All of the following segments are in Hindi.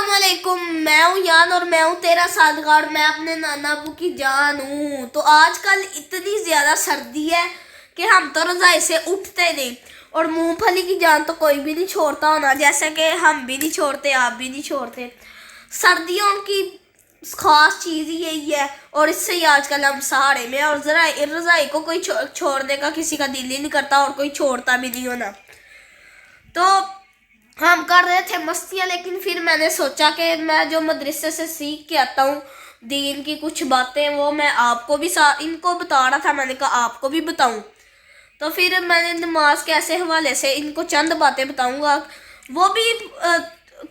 अस्सलामुअलैकुम, मैं हूँ यान और मैं हूँ तेरा सादगार। मैं अपने नाना अबू की जान हूँ। तो आजकल इतनी ज़्यादा सर्दी है कि हम तो रज़ाई से उठते नहीं, और मूंगफली की जान तो कोई भी नहीं छोड़ता होना, जैसे कि हम भी नहीं छोड़ते, आप भी नहीं छोड़ते। सर्दियों की खास चीज़ ही यही है, और इससे ही आजकल हम सहारे में, और रज़ाई को कोई छोड़ने का किसी का दिल ही नहीं करता, और कोई छोड़ता भी नहीं होना। तो हम कर रहे थे मस्तियाँ, लेकिन फिर मैंने सोचा कि मैं जो मदरसे से सीख के आता हूँ दीन की कुछ बातें, वो मैं आपको भी इनको बता रहा था। मैंने कहा आपको भी बताऊँ, तो फिर मैंने नमाज के ऐसे हवाले से इनको चंद बातें बताऊँगा। वो भी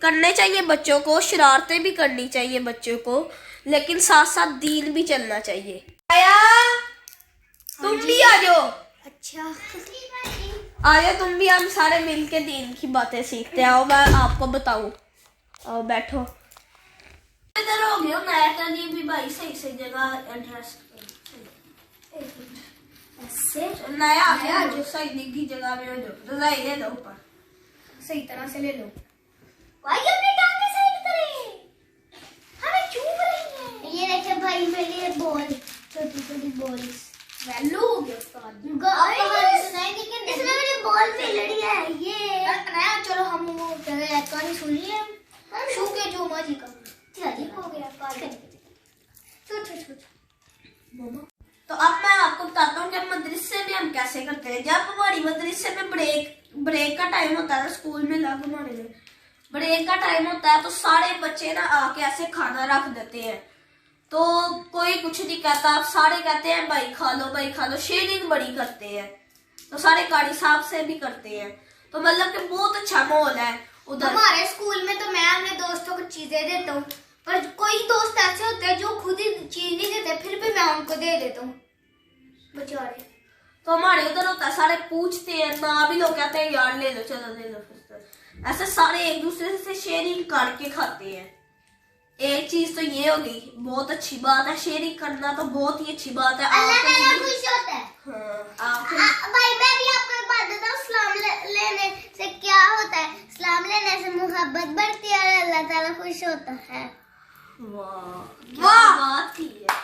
करने चाहिए बच्चों को, शरारतें भी करनी चाहिए बच्चों को, लेकिन साथ साथ दीन भी चलना चाहिए। आया तुम भी आ जाओ। अच्छा आया तुम भी, हम सारे मिल के दीन की बातें सीखते हैं। आओ मैं आपको बताऊं। आओ बैठो। इधर हो गया मैं कर लिए भी भाई, सही सही जगह एड्रेस ऐसे नया आ गया जो सही निगी जगह में हो जाओ। रजाई ले लो ऊपर, सही तरह से ले लो। भाई अपनी टांगें साइड करें, हमें चूम रही है। ये देखे भाई मेरे लिए बॉल, छोटी छोटी बॉल वैल्यू हो गया उस्ताद। इसमें मेरी बॉल मिल रही है। ये नया, चलो हम वो कहानी सुनिए। शू के जो माजी का हो गया तो अब मैं आपको बताता हूँ कि मदरसे में हम कैसे करते हैं। जब हमारी मदरसे में ब्रेक का टाइम होता है ना, स्कूल में हमारे में ब्रेक का टाइम होता है, तो सारे बच्चे ना आके ऐसे खाना रख देते हैं। तो कोई कुछ नहीं कहता, सारे कहते हैं भाई खा लो, भाई खा लो। शेयरिंग बड़ी करते हैं, तो सारे कारी साहब से भी करते हैं। तो मतलब कि बहुत अच्छा माहौल है उधर। हमारे स्कूल में तो मैं अपने दोस्तों को चीजें देता हूँ, पर कोई दोस्त ऐसे होते हैं जो खुद ही चीज नहीं देते, फिर भी मैं उनको दे देता हूँ बेचारे। तो हमारे उधर होता है, सारे पूछते हैं ना भी, लोग कहते हैं यार ले लो, चलो ले लो। ऐसे सारे एक दूसरे से शेयरिंग करके खाते हैं। एक चीज तो ये होगी, बहुत अच्छी बात है, शेयरिंग करना तो बहुत ही अच्छी बात है। अल्लाह ताला खुश होता है। भाई मैं भी आपको एक बात बताऊं, सलाम लेने से क्या होता है? सलाम लेने से मोहब्बत बढ़ती है और अल्लाह ताला खुश होता है। वाह वाह बात थी है।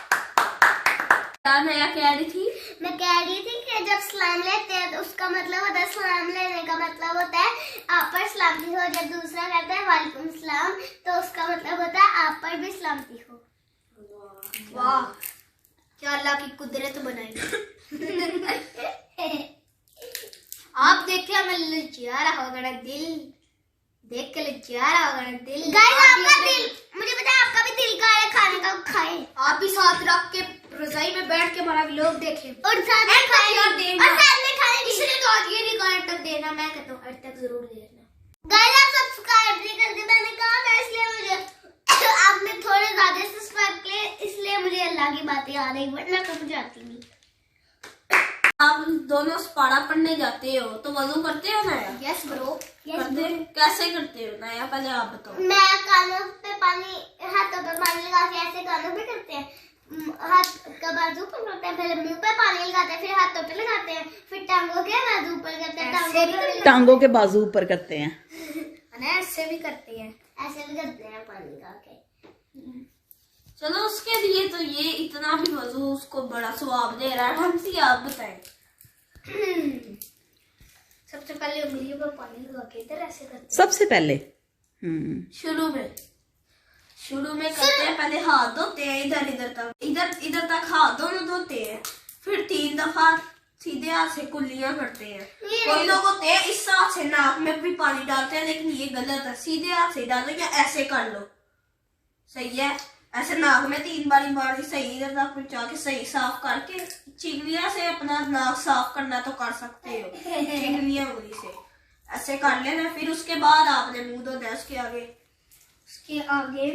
मैं कह रही थी, मैं कह रही थी कि जब सलाम लेते हैं तो उसका मतलब होता है, सलाम लेने का मतलब होता है आप पर सलामती हो। जब दूसरा कहता है वालेकुम सलाम, तो उसका मतलब होता है आप पर भी सलामती हो। वाह क्या अल्लाह की कुदरत बनाई। आप देखिए हमें ललचा रहा होगा ना दिल, देख के ललचा रहा होगा ना दिल। आपका दिल, मुझे पता है आपका भी दिल का है खाने का, खाए। आप भी साथ रख के रजाई में बैठ के हमारा व्लॉग देखें और साथ में खाएं और साथ में खाएं। इसलिए तो आज ये नहीं कहा तक देना, मैं कहता हूँ आज तक जरूर देना। गाइस आप सब्सक्राइब नहीं करते, मैंने कहा था, इसलिए मुझे आपने थोड़े ज्यादा सब्सक्राइब किए, इसलिए मुझे अल्लाह की बातें आ रही, वरना कभी जाती नहीं। आप दोनों पारा पढ़ने जाते हो तो वजू करते हो ना? Yes bro. करते कैसे करते हो ना? पहले आप बताओ। मैं कानों पे पानी, हाथों पे पानी लगा के ऐसे कानों पे करते हैं, हाथ का बाजू पर करते हैं, पहले मुंह पे पानी लगाते हैं, फिर हाथों पे लगाते हैं, फिर टांगों के बाजू ऊपर करते हैं, टांगों के बाजू ऊपर करते हैं। ऐसे भी करते हैं, ऐसे भी करते हैं पानी लगा के। चलो उसके लिए तो ये इतना भी वजू उसको बड़ा सवाब दे रहा है। हमसे आप बताएं। सबसे पहले उंगलियों पर पानी लगा के इधर ऐसे करते हैं। सबसे पहले शुरू में करते हैं, पहले हाथ धोते हैं इधर तक हाथ दोनों धोते हैं, फिर 3 दफा सीधे हाथ से कुल्लियां करते हैं। कोई लोग होते हैं इस हाथ से नाक में भी पानी डालते हैं, लेकिन ये गलत है। सीधे हाथ से डालो या ऐसे कर लो, सही है। ऐसे नाक में 3 बारी पानी सही इधर तक पहुंचा के सही साफ करके, चिंगलियां से अपना नाक साफ करना तो कर सकते हो, चिंगलियां उंगली से ऐसे कर लेना। फिर उसके बाद आपने मुंह धोना है। उसके आगे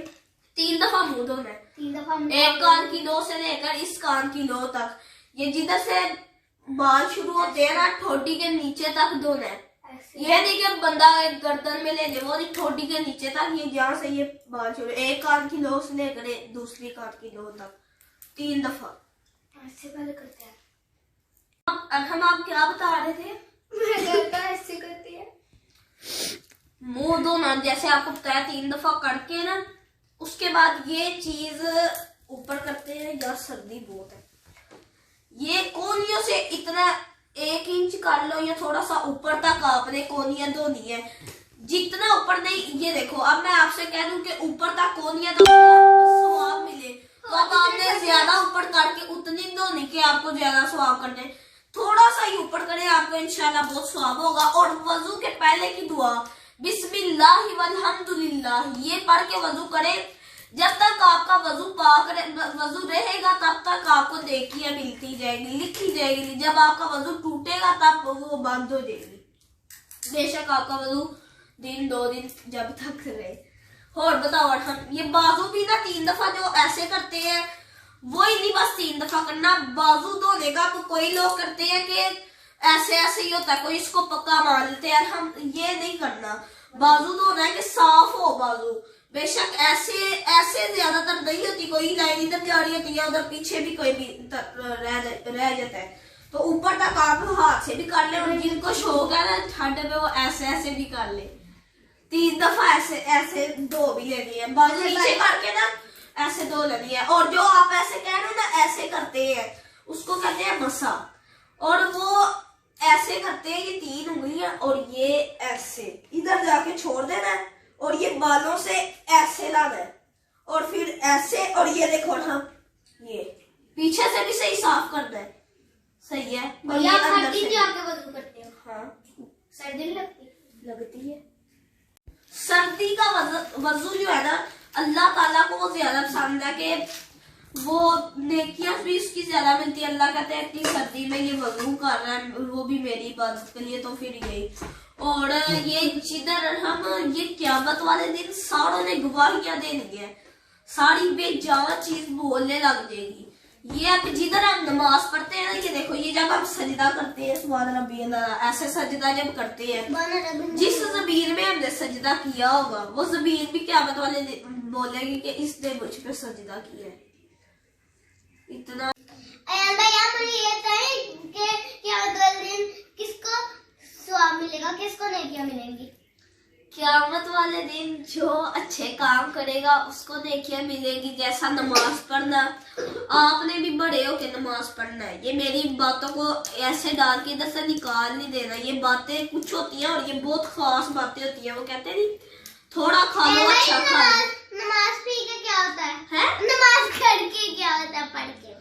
3 दफा मुंह धोना है। 3 दफा एक कान की लो से लेकर इस कान की लो तक, ये जिधर से बाल शुरू होते हैं ना, ठोडी के नीचे तक धोना है। ये नहीं कि बंदा गर्दन में ले ले, वो नहीं, ठोडी के नीचे तक, ये जहाँ से ये बाल शुरू, एक कान की लो से लेकर दूसरी कान की लो तक 3 दफा ऐसे पहले करते हैं। हम आप क्या बता रहे थे? ऐसे करती है। मुंह धोना जैसे आपको पता है 3 दफा करके ना, उसके बाद ये चीज ऊपर करते हैं। यार सर्दी बहुत है, ये कोनियों से इतना 1 इंच कर लो या थोड़ा सा ऊपर तक आपने कोनियां धोनी है, जितना ऊपर नहीं। ये देखो अब मैं आपसे कह दूं कि ऊपर तक कोनियां धो स्वाब मिले, तो अब आपने ज्यादा ऊपर करके उतनी धोनी कि आपको ज्यादा स्वाब करने, थोड़ा सा ही ऊपर करें, आपको इंशाल्लाह बहुत स्वाब होगा। और वजू के पहले की दुआ बिस्मिल्लाहि वल्हम्दुलिल्लाह ये पढ़ के वजू करें। जब तक आपका वजू वजू रहेगा तब तक आपको नेकियां मिलती जाएगी, लिखी जाएगी। जब आपका वजू टूटेगा तब वो बंद हो जाएगी। बेशक आपका वजू 1-2 दिन जब तक रहे। और बताओ हम ये बाजू भी ना 3 दफा जो ऐसे करते हैं, वो ही नहीं बस 3 दफा करना। बाजू धोने का तो कोई लोग करते हैं कि ऐसे ऐसे ही होता है, कोई इसको पक्का मान लेते हैं। हम ये नहीं करना, बाजू धोना है कि साफ हो बाजू। बेशक ऐसे ऐसे ज्यादातर नहीं होती, कोई लाइन इधर जा रही होती है, उधर पीछे भी कोई भी रह जाता है। तो ऊपर तक आप हाथ से भी कर ले, और जिनको शौक है ना ठंड में वो ऐसे ऐसे भी कर ले। 3 दफा ऐसे ऐसे धो भी लेनी है, बाजू नीचे करके ना ऐसे धो लेनी है। और जो आप ऐसे कह रहे हो ना ऐसे करते हैं, उसको कहते हैं मसा। और वो ऐसे करते हैं, ये 3 उंगलियां और ये ऐसे इधर जाके छोड़ देना है, और ये बालों से ऐसे लाना है, और फिर ऐसे। और ये देखो ना, ये पीछे से भी सही साफ करना है, सही है। और ये अंदर से जाके वजू करते हो? हाँ, सर्दी नहीं लगती है। सर्दी का वजू जो है ना, अल्लाह ताला को वो ज्यादा पसंद है कि वो नेकियां भी इसकी ज्यादा मिलती है। अल्लाह कहते हैं इतनी सर्दी में ये वजू कर रहा है, वो भी मेरी इबादत के लिए, तो फिर यही। और ये जिधर हम ये क़यामत वाले दिन सारों ने गवाहियां देनी है, सारी बेजान चीज बोलने लग जाएगी। ये अब जिधर हम नमाज पढ़ते हैं ना, ये देखो, ये जब हम सजदा करते हैं सुभान रब्बियल आला, ऐसे सजदा जब करते हैं, जिस ज़मीन में हमने सजदा किया होगा वो ज़मीन भी क़यामत वाले दिन बोलेगी कि इसने मुझ पे सजदा किया है। इतना भैया मुझे ये बताएं कि क़यामत वाले दिन किसको स्वाब मिलेगा, किसको नेकियां मिलेंगी? क़यामत वाले दिन जो अच्छे काम करेगा उसको नेकियां मिलेगी। जैसा नमाज पढ़ना, आपने भी बड़े होके नमाज पढ़ना है। ये मेरी बातों को ऐसे डाल के इधर से निकाल नहीं देना। ये बातें कुछ होती हैं और ये बहुत खास बातें होती हैं। वो कहते हैं नहीं, थोड़ा खा लो अच्छा खा लो। नमाज पढ़ के क्या होता है? नमाज करके क्या होता है पढ़ के?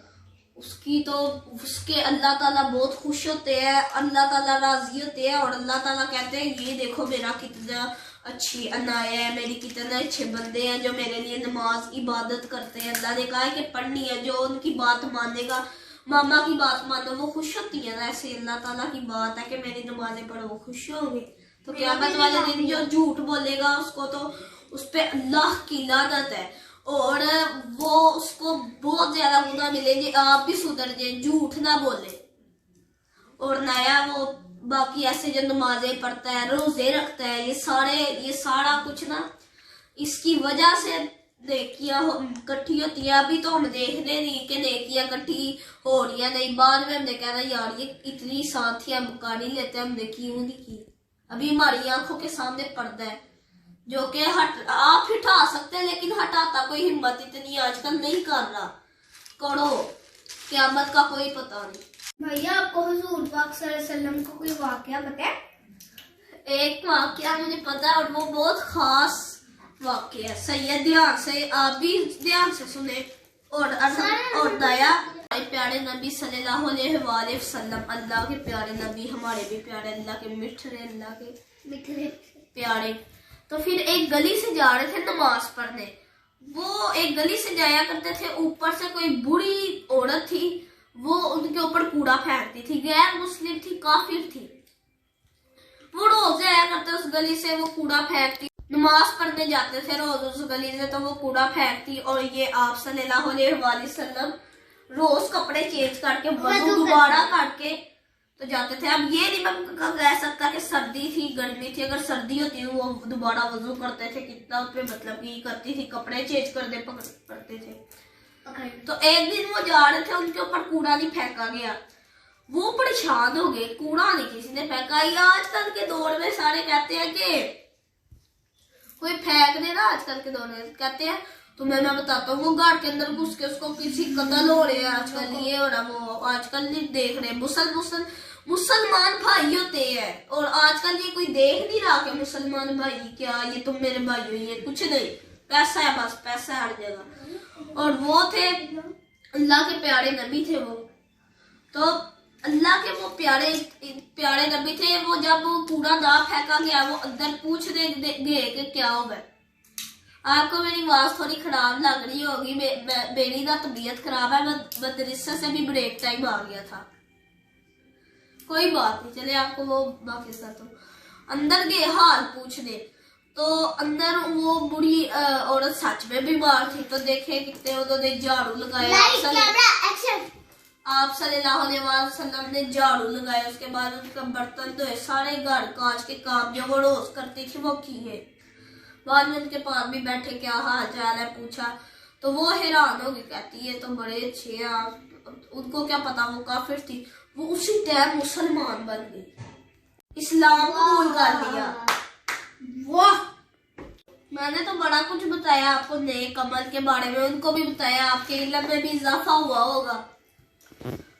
उसकी तो उसके अल्लाह ताला बहुत खुश होते हैं, अल्लाह ताला राजी होते हैं। और अल्लाह ताला कहते हैं ये देखो मेरा कितना अच्छी अनाया है, मेरी कितने अच्छे बंदे हैं जो मेरे लिए नमाज इबादत करते हैं। अल्लाह ने कहा है कि पढ़नी है, जो उनकी बात मानेगा, मामा की बात मानो, वो खुश होती है ना। ऐसे अल्लाह ताला की बात है कि मेरी नमाजें पढ़ो, वो खुश होंगे। तो क़यामत वाले दिन जो झूठ बोलेगा उसको तो उस पे अल्लाह की लानत है, और वो उसको बहुत ज्यादा गुनाह मिलेंगे। आप भी सुधर जाए, झूठ ना बोले। और नया वो बाकी ऐसे जो नमाजें पढ़ता है, रोजे रखता है, ये सारा कुछ ना इसकी वजह से नेकियां इकट्ठी होती है। अभी तो हम देख रहे नहीं कि नेकियां इकट्ठी हो रही है, नहीं बाद में हमने कहना यार ये इतनी साथ ही हम कर ही लेते, हमने क्यों नहीं की। अभी हमारी आंखों के सामने पर्दा है जो कि आप हटा सकते हैं, लेकिन हटाता कोई हिम्मत इतनी आजकल नहीं कर रहा। करो, क़यामत का कोई पता नहीं। भैया आपको हुजूर पाक सल्लल्लाहु अलैहि वसल्लम को कोई वाकया पता है? एक वाकया मुझे पता है और वो बहुत खास वाकया है। सही है, ध्यान से, आप भी ध्यान से सुने और दया। प्यारे नबी सल्लल्लाहु अलैहि वसल्लम, अल्लाह के प्यारे नबी, हमारे भी प्यारे, अल्लाह के मिठरे प्यारे। तो फिर एक गली से जा रहे थे नमाज पढ़ने। वो एक गली से जाया करते थे, ऊपर से कोई बुरी औरत थी, वो उनके ऊपर कूड़ा फेंकती थी, गैर मुस्लिम थी, काफिर थी। वो रोज जाया करते उस गली से, वो कूड़ा फेंकती। नमाज पढ़ने जाते थे रोज उस गली से, तो वो कूड़ा फेंकती। और ये आप सल्लल्लाहु अलैहि वसल्लम रोज कपड़े चेंज करके वजू दोबारा करके तो जाते थे। अब ये नहीं मैं कह सकता कि सर्दी थी गर्मी थी, अगर सर्दी होती वो दोबारा वजू करते थे, कितना उसपे मतलब की करती थी, कपड़े चेंज करने पड़ते थे। तो एक दिन वो जा रहे थे, उनके ऊपर कूड़ा नहीं फेंका गया, वो परेशान हो गए, कूड़ा नहीं किसी ने फेंका। आजकल के दौर में सारे कहते हैं कि कोई फेंक दे ना आजकल के दौर में, कहते हैं तुम्हें मैं बताता हूँ, वो घर के अंदर घुस के उसको किसी कत्ल हो रहे हैं आजकल, ये हो रहा वो, आजकल नहीं देख रहे मुसलमान भाई होते हैं, और आजकल ये कोई देख नहीं रहा कि मुसलमान भाई क्या, ये तुम मेरे भाई हो, ये कुछ नहीं, पैसा है बस, पैसा हर जगह। और वो थे अल्लाह के प्यारे नबी थे वो, तो अल्लाह के वो प्यारे नबी थे। वो जब पूरा दाग फेंका गया, वो अंदर पूछने गए कि क्या हो गया। आपको मेरी आवाज थोड़ी खराब लग रही होगी, मेरी ना तबीयत खराब है, मदरसे से भी ब्रेक टाइम आ गया था, कोई बात नहीं, चले आपको वो बाकी साथ अंदर गए हाल पूछने। तो अंदर वो बुढ़ी औरत सच में बीमार थी, तो देखे कितने उन्होंने झाड़ू लगाया, आप सल्लल्लाहु अलैहि वसल्लम ने झाड़ू लगाया, उसके बाद उनका बर्तन धोए, सारे घर कांच के काम जो वो रोज करती थी वो किए। बाद में उनके पास भी बैठे, क्या हाल चाल है पूछा, तो वो हैरान हो गई, कहती है तो बड़े अच्छे हैं आप। उनको क्या पता वो काफिर थी, वो उसी टाइम मुसलमान बन गई, इस्लाम कबूल कर लिया। वाह, मैंने तो बड़ा कुछ बताया आपको नेक अमल के बारे में, उनको भी बताया, आपके इल्म में भी इजाफा हुआ होगा।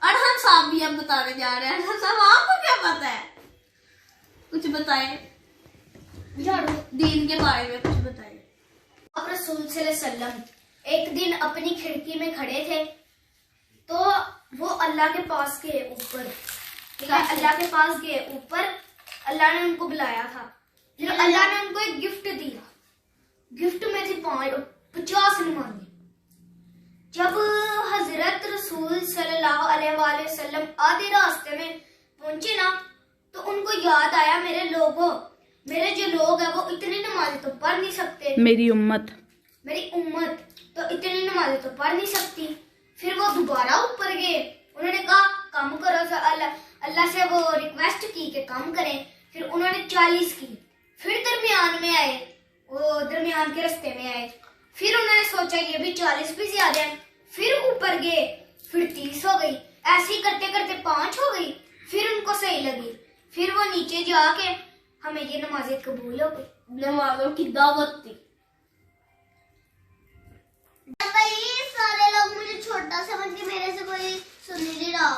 अरहम साहब भी हम बताने जा रहे हैं। अरहम साहब आपको क्या पता है, कुछ बताएं, दीन के बारे में कुछ बताएं। आप रसूल सल्लल्लाहु अलैहि वसल्लम एक दिन अपनी खिड़की में खड़े थे, तो वो अल्लाह के पास गए ऊपर, अल्लाह के पास गए ऊपर, अल्लाह ने उनको बुलाया था, फिर अल्लाह ने उनको एक गिफ्ट दिया, गिफ्ट में थी 50 नमाज़ें। जब हजरत रसूल सल्लल्लाहु अलैहि वसल्लम आधे रास्ते में पहुंचे ना, तो उनको याद आया, मेरे जो लोग हैं वो इतनी नमाजें तो पढ़ नहीं सकते, मेरी उम्मत तो इतनी नमाजें तो पढ़ नहीं सकती। फिर वो दोबारा ऊपर गए, उन्होंने कहा काम करो, अल्लाह से वो रिक्वेस्ट की कि काम करें, फिर उन्होंने 40 की। फिर दरमियान में आए, वो दरमियान के रास्ते में आए, फिर उन्होंने सोचा ये भी 40 भी ज्यादा है, फिर ऊपर गए, फिर 30 हो गई, ऐसे ही करते करते 5 हो गई, फिर उनको सही लगी, फिर वो नीचे जाके हमें ये नमाजें कबूल हो गई। नमाजों की दावत थी। सारे लोग मुझे छोटा समझ के मेरे से कोई सुन नहीं रहा।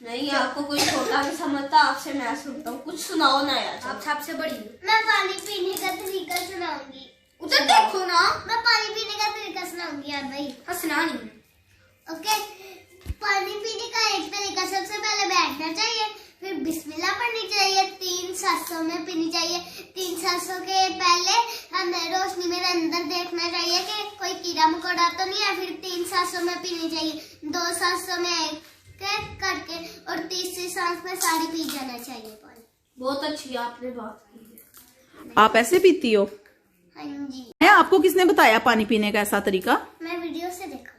नहीं, आपको कोई छोटा नहीं समझता, आपसे मैं सुनता हूँ, कुछ सुनाओ ना यार, आप सबसे बड़ी हो। मैं पानी पीने का तरीका सुनाऊंगी, उधर देखो ना, मैं पानी पीने का तरीका सुनाऊंगी यार भाई, हंसना नहीं। ओके, पानी पीने का एक तरीका, सबसे पहले बैठना चाहिए, फिर बिस्मिल्लाह पढ़नी चाहिए, 3 सांसों में पीनी चाहिए, 3 सांसों के पहले हमें रोशनी में अंदर देखना चाहिए कि कोई कीड़ा मकोड़ा तो नहीं है, फिर 3 सांसों में पीनी चाहिए, 2 सांसों में करके, और तीसरी सांस में सारी पी जाना चाहिए पानी। बहुत अच्छी आपने बात की है। आप ऐसे पीती हो? हाँ जी। आपको किसने बताया पानी पीने का ऐसा तरीका? मैं वीडियो से देखा।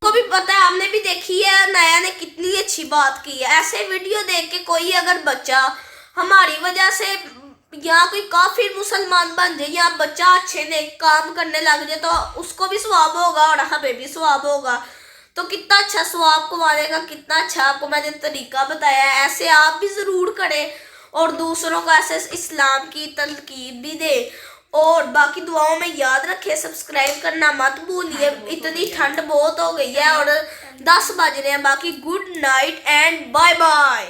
को भी पता है, हमने भी देखी है, नया ने कितनी अच्छी बात की है। ऐसे वीडियो देख के कोई अगर बच्चा हमारी वजह से या कोई काफिर मुसलमान बन जाए, या बच्चा अच्छे ने काम करने लग जाए, तो उसको भी सवाब होगा और हमें भी सवाब होगा। तो कितना अच्छा सवाब कमाने का, कितना अच्छा आपको मैंने तरीका बताया है, ऐसे आप भी जरूर करें और दूसरों को ऐसे इस्लाम की तलकीन भी दे। और बाकी दुआओं में याद रखें, सब्सक्राइब करना मत भूलिए। इतनी ठंड बहुत हो गई है और 10 बज रहे हैं। बाकी good night and bye bye.